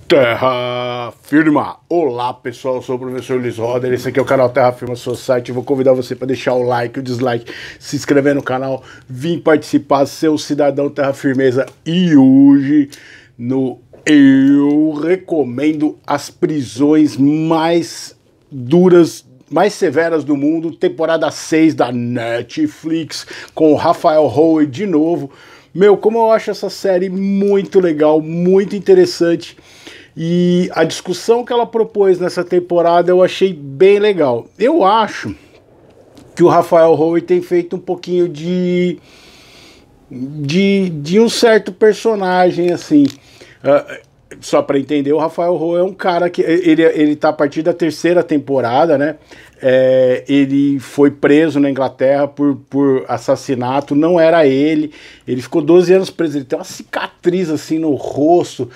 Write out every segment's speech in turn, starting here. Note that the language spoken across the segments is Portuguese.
Terra Firma! Olá pessoal, eu sou o professor Luiz Roder, esse aqui é o canal Terra Firma Society. Eu vou convidar você para deixar o like, o dislike, se inscrever no canal, vir participar, ser um cidadão Terra Firmeza. E hoje eu recomendo as prisões mais duras, mais severas do mundo, temporada 6 da Netflix, com o Rafael Howe de novo. Meu, como eu acho essa série muito legal, muito interessante. E a discussão que ela propôs nessa temporada eu achei bem legal. Eu acho que o Rafael Howe tem feito um pouquinho de um certo personagem, assim. Só para entender, o Rafael Howe é um cara que ele tá a partir da terceira temporada, né? Ele foi preso na Inglaterra por assassinato, não era ele ficou 12 anos preso, ele tem uma cicatriz assim no rosto,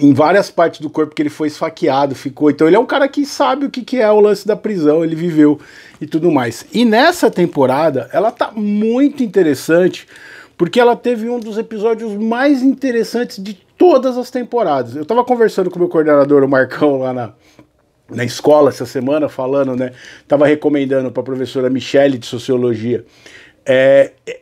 em várias partes do corpo que ele foi esfaqueado, então ele é um cara que sabe o que é o lance da prisão, ele viveu e tudo mais. E nessa temporada, ela tá muito interessante, porque ela teve um dos episódios mais interessantes de todas as temporadas. Eu tava conversando com o meu coordenador, o Marcão, lá na escola essa semana, falando, né? Tava recomendando para a professora Michele de Sociologia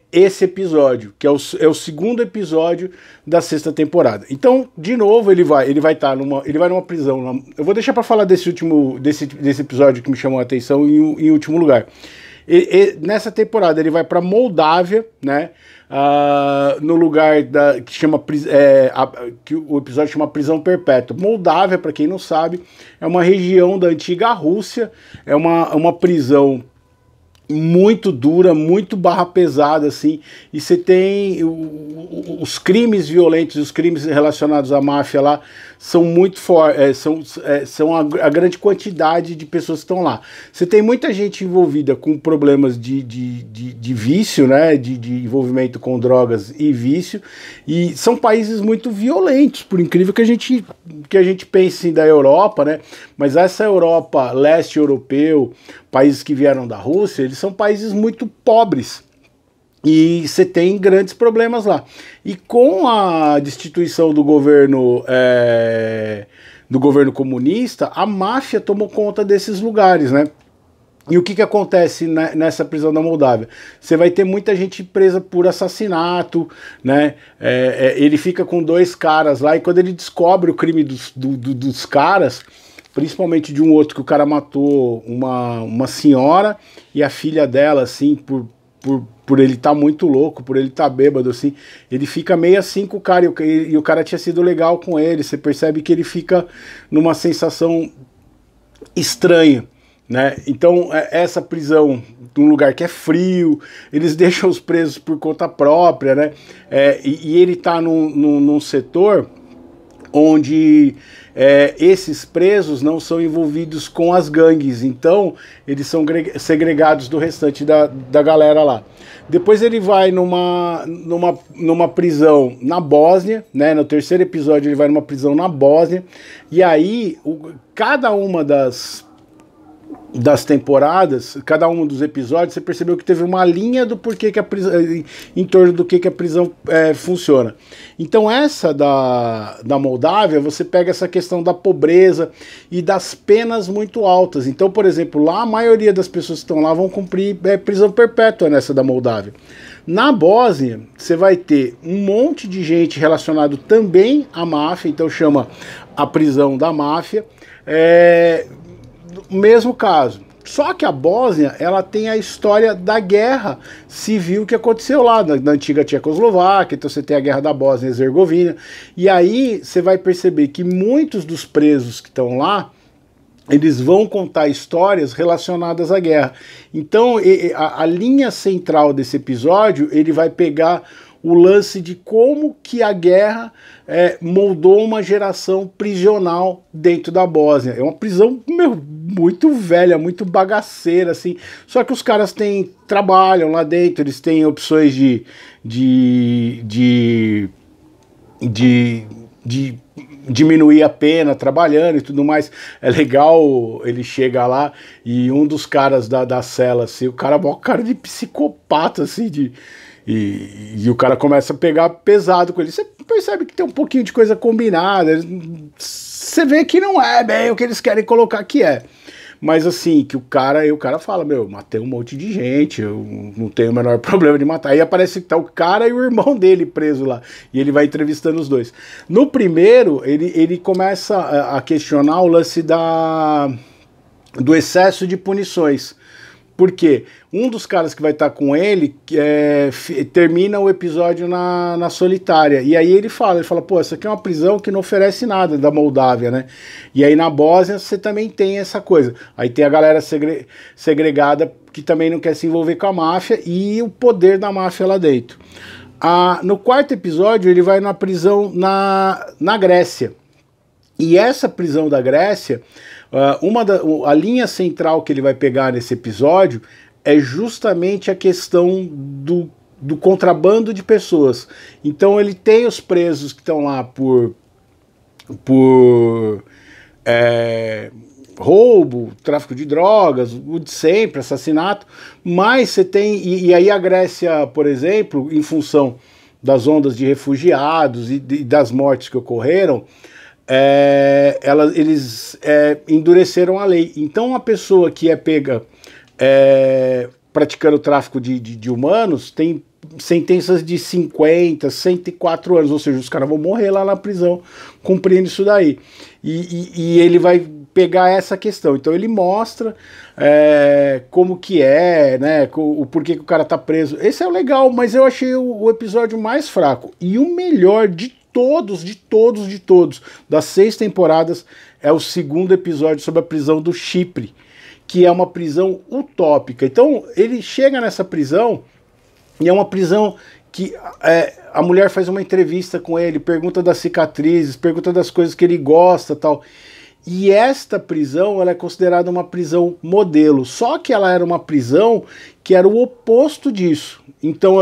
esse episódio, que é o segundo episódio da sexta temporada. Então, de novo, ele vai numa prisão. Eu vou deixar para falar desse episódio que me chamou a atenção em último lugar. Nessa temporada ele vai para Moldávia, né? No lugar que o episódio chama Prisão Perpétua. Moldávia, para quem não sabe, é uma região da antiga Rússia, é uma prisão muito dura, muito barra pesada, assim, e você tem os crimes violentos, os crimes relacionados à máfia lá são muito fortes, são a grande quantidade de pessoas que estão lá. Você tem muita gente envolvida com problemas de vício, né, de envolvimento com drogas e vício, e são países muito violentos, por incrível que a gente pense da Europa, né, mas essa Europa, leste europeu, países que vieram da Rússia, eles são países muito pobres. E você tem grandes problemas lá. E com a destituição do governo comunista, a máfia tomou conta desses lugares, né? E o que acontece nessa prisão da Moldávia? Você vai ter muita gente presa por assassinato, né? Ele fica com 2 caras lá, e quando ele descobre o crime dos caras, principalmente de um outro, que o cara matou uma senhora e a filha dela, assim, por ele estar muito louco, por ele estar bêbado, assim, ele fica meio assim com o cara, e o cara tinha sido legal com ele. Você percebe que ele fica numa sensação estranha, né? Então, essa prisão, num lugar que é frio, eles deixam os presos por conta própria, né? E ele tá num setor onde esses presos não são envolvidos com as gangues, então eles são segregados do restante da galera lá. Depois ele vai numa prisão na Bósnia, né? No terceiro episódio ele vai numa prisão na Bósnia, e aí cada uma das temporadas, cada um dos episódios, você percebeu que teve uma linha do porquê que a prisão, em torno do que a prisão funciona. Então essa da Moldávia, você pega essa questão da pobreza e das penas muito altas. Então, por exemplo, lá a maioria das pessoas que estão lá vão cumprir prisão perpétua nessa da Moldávia. Na Bósnia, você vai ter um monte de gente relacionado também à máfia, então chama a prisão da máfia, mesmo caso. Só que a Bósnia, ela tem a história da guerra civil que aconteceu lá, na antiga Tchecoslováquia. Então você tem a guerra da Bósnia e Herzegovina, e aí você vai perceber que muitos dos presos que estão lá, eles vão contar histórias relacionadas à guerra. Então a linha central desse episódio, ele vai pegar o lance de como que a guerra moldou uma geração prisional dentro da Bósnia. É uma prisão, muito velha, muito bagaceira, assim. Só que os caras trabalham lá dentro, eles têm opções de diminuir a pena trabalhando e tudo mais. É legal, ele chega lá e um dos caras da cela, assim, o cara é uma cara de psicopata, assim, E o cara começa a pegar pesado com ele. Você percebe que tem um pouquinho de coisa combinada. Você vê que não é bem o que eles querem colocar que é. Mas assim, que o cara fala, meu, matei um monte de gente, eu não tenho o menor problema de matar. Aí aparece que tá o cara e o irmão dele preso lá, e ele vai entrevistando os dois. No primeiro, ele começa a questionar o lance do excesso de punições. Porque um dos caras que vai estar com ele termina o episódio na solitária. E aí ele fala, pô, essa aqui é uma prisão que não oferece nada da Moldávia, né? E aí na Bósnia você também tem essa coisa. Aí tem a galera segregada que também não quer se envolver com a máfia e o poder da máfia lá dentro. No quarto episódio ele vai numa prisão na Grécia. E essa prisão da Grécia... a linha central que ele vai pegar nesse episódio é justamente a questão do contrabando de pessoas. Então ele tem os presos que estão lá por roubo, tráfico de drogas, o de sempre, assassinato, mas você tem, e aí a Grécia, por exemplo, em função das ondas de refugiados e das mortes que ocorreram, eles endureceram a lei. Então a pessoa que é pega praticando tráfico de humanos tem sentenças de 50, 104 anos, ou seja, os caras vão morrer lá na prisão cumprindo isso daí. E ele vai pegar essa questão. Então ele mostra como que né, o porquê que o cara tá preso. Esse é o legal, mas eu achei o episódio mais fraco. E o melhor de todos, das 6 temporadas, é o segundo episódio sobre a prisão do Chipre, que é uma prisão utópica. Então ele chega nessa prisão, e é uma prisão que a mulher faz uma entrevista com ele, pergunta das cicatrizes, pergunta das coisas que ele gosta, tal. E esta prisão, ela é considerada uma prisão modelo, só que ela era uma prisão que era o oposto disso. Então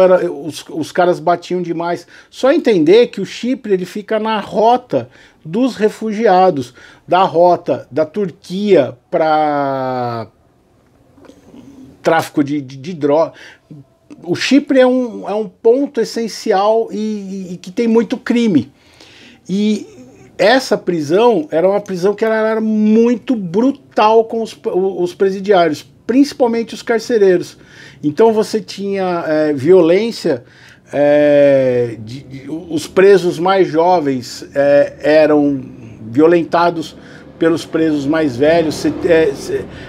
os caras batiam demais. Só entender que o Chipre ele fica na rota dos refugiados, da rota da Turquia para tráfico de droga. O Chipre é um ponto essencial e que tem muito crime. E essa prisão era uma prisão que ela era muito brutal com os presidiários, principalmente os carcereiros. Então você tinha violência, os presos mais jovens eram violentados pelos presos mais velhos.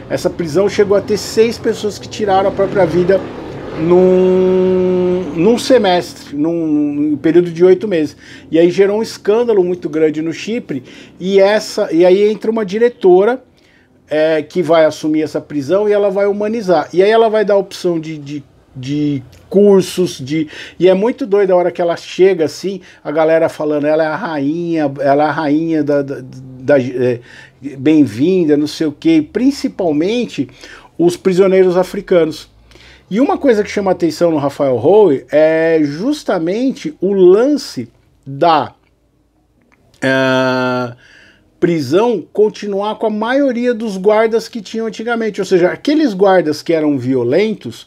Essa prisão chegou a ter 6 pessoas que tiraram a própria vida num semestre, num período de 8 meses. E aí gerou um escândalo muito grande no Chipre, e aí entra uma diretora que vai assumir essa prisão e ela vai humanizar. E aí ela vai dar a opção de cursos, e é muito doido a hora que ela chega assim, a galera falando, ela é a rainha bem-vinda, não sei o que, principalmente os prisioneiros africanos. E uma coisa que chama atenção no Rafael Rowe é justamente o lance da prisão continuar com a maioria dos guardas que tinham antigamente. Ou seja, aqueles guardas que eram violentos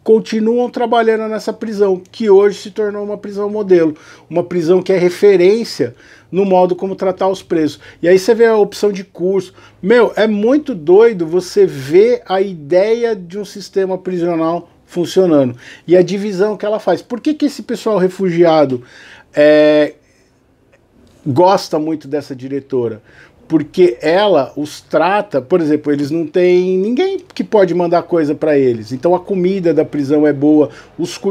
continuam trabalhando nessa prisão, que hoje se tornou uma prisão modelo, uma prisão que é referência no modo como tratar os presos. E aí você vê a opção de curso. Meu, é muito doido você ver a ideia de um sistema prisional funcionando. E a divisão que ela faz. Por que esse pessoal refugiado gosta muito dessa diretora? Porque ela os trata, por exemplo, eles não têm ninguém que pode mandar coisa para eles. Então a comida da prisão é boa.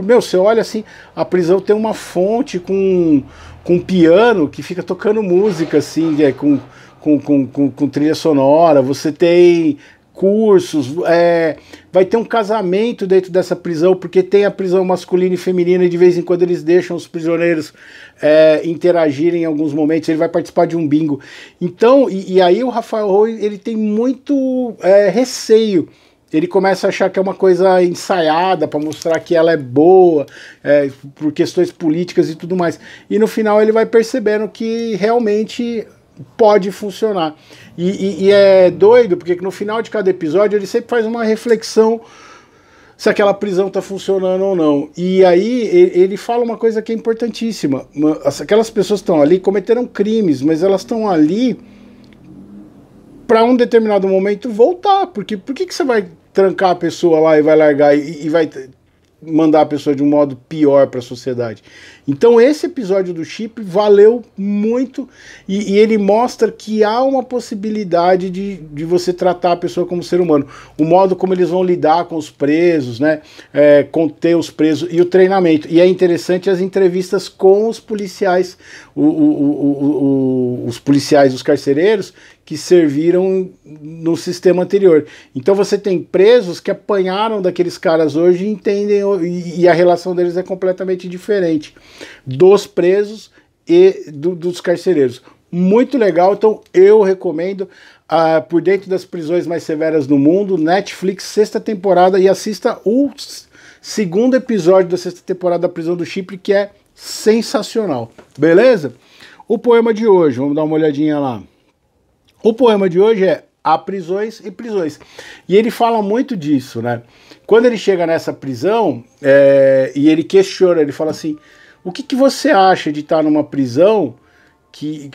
Meu, você olha assim, a prisão tem uma fonte com piano que fica tocando música assim, com trilha sonora. Você tem cursos, vai ter um casamento dentro dessa prisão, porque tem a prisão masculina e feminina, e de vez em quando eles deixam os prisioneiros interagirem em alguns momentos. Ele vai participar de um bingo. Então, e aí o Rafael Rowe, ele tem muito receio. Ele começa a achar que é uma coisa ensaiada para mostrar que ela é boa, por questões políticas e tudo mais. E no final ele vai percebendo que realmente pode funcionar. E é doido, porque no final de cada episódio ele sempre faz uma reflexão se aquela prisão está funcionando ou não. E aí ele fala uma coisa que é importantíssima. Aquelas pessoas estão ali, cometeram crimes, mas elas estão ali para um determinado momento voltar. Porque por que você vai trancar a pessoa lá e vai largar e vai mandar a pessoa de um modo pior para a sociedade? Então esse episódio do Chip valeu muito e ele mostra que há uma possibilidade de você tratar a pessoa como ser humano. O modo como eles vão lidar com os presos, né, conter os presos e o treinamento. E é interessante as entrevistas com os policiais, os policiais, os carcereiros, que serviram no sistema anterior. Então você tem presos que apanharam daqueles caras hoje e entendem, e a relação deles é completamente diferente dos presos e dos carcereiros. Muito legal, então eu recomendo Por Dentro das Prisões Mais Severas do Mundo, Netflix, 6ª temporada, e assista o 2º episódio da 6ª temporada da Prisão do Chipre, que é sensacional. Beleza? O poema de hoje, vamos dar uma olhadinha lá. O poema de hoje é Há Prisões e Prisões. E ele fala muito disso, né? Quando ele chega nessa prisão, e ele questiona, ele fala assim, o que você acha de estar numa prisão que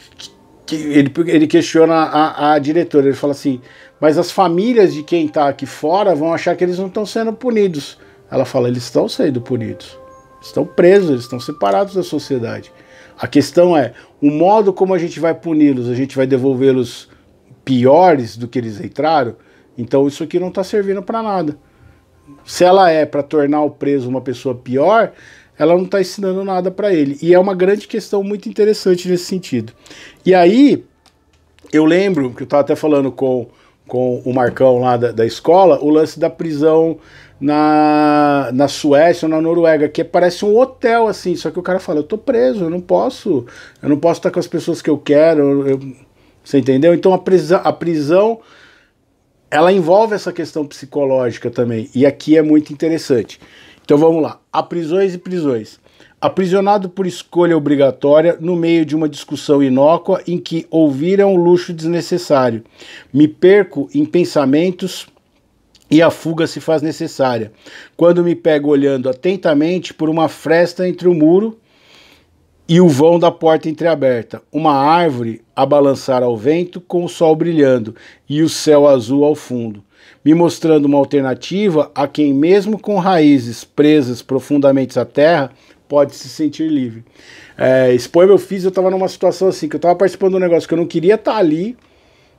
ele questiona a diretora, ele fala assim, mas as famílias de quem está aqui fora vão achar que eles não estão sendo punidos. Ela fala, eles estão sendo punidos, estão presos, eles estão separados da sociedade. A questão é, o modo como a gente vai puni-los, a gente vai devolvê-los piores do que eles entraram, então isso aqui não está servindo para nada. Se ela é para tornar o preso uma pessoa pior, ela não está ensinando nada para ele. E é uma grande questão muito interessante nesse sentido. E aí, eu lembro, que eu estava até falando com o Marcão lá da escola, o lance da prisão na Suécia ou na Noruega, que parece um hotel, assim, só que o cara fala, eu tô preso, eu não posso estar com as pessoas que eu quero, você entendeu? Então a prisão, ela envolve essa questão psicológica também, e aqui é muito interessante. Então vamos lá, Há Prisões e Prisões. Aprisionado por escolha obrigatória no meio de uma discussão inócua em que ouviram um luxo desnecessário. Me perco em pensamentos e a fuga se faz necessária. Quando me pego olhando atentamente por uma fresta entre o muro e o vão da porta entreaberta, uma árvore a balançar ao vento com o sol brilhando e o céu azul ao fundo, me mostrando uma alternativa a quem mesmo com raízes presas profundamente à terra pode se sentir livre. Esse poema eu estava numa situação assim, que eu estava participando de um negócio que eu não queria estar ali,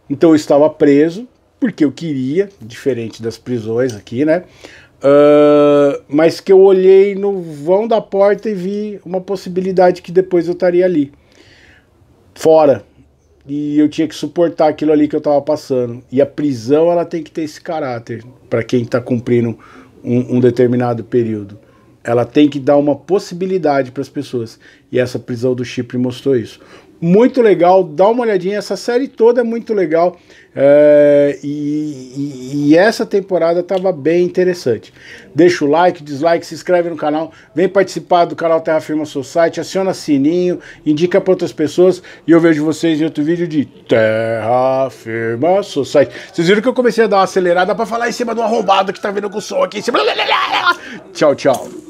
então eu estava preso, porque eu queria, diferente das prisões aqui, né? Mas que eu olhei no vão da porta e vi uma possibilidade que depois eu estaria ali, fora. E eu tinha que suportar aquilo ali que eu estava passando. E a prisão, ela tem que ter esse caráter, para quem está cumprindo um determinado período. Ela tem que dar uma possibilidade para as pessoas. E essa prisão do Chipre mostrou isso. Muito legal, dá uma olhadinha, essa série toda é muito legal, e essa temporada estava bem interessante. Deixa o like, dislike, se inscreve no canal, vem participar do canal Terra Firma Society, aciona sininho, indica para outras pessoas, e eu vejo vocês em outro vídeo de Terra Firma Society. Vocês viram que eu comecei a dar uma acelerada para falar em cima do arrombado que tá vindo com o som aqui em cima. Tchau, tchau.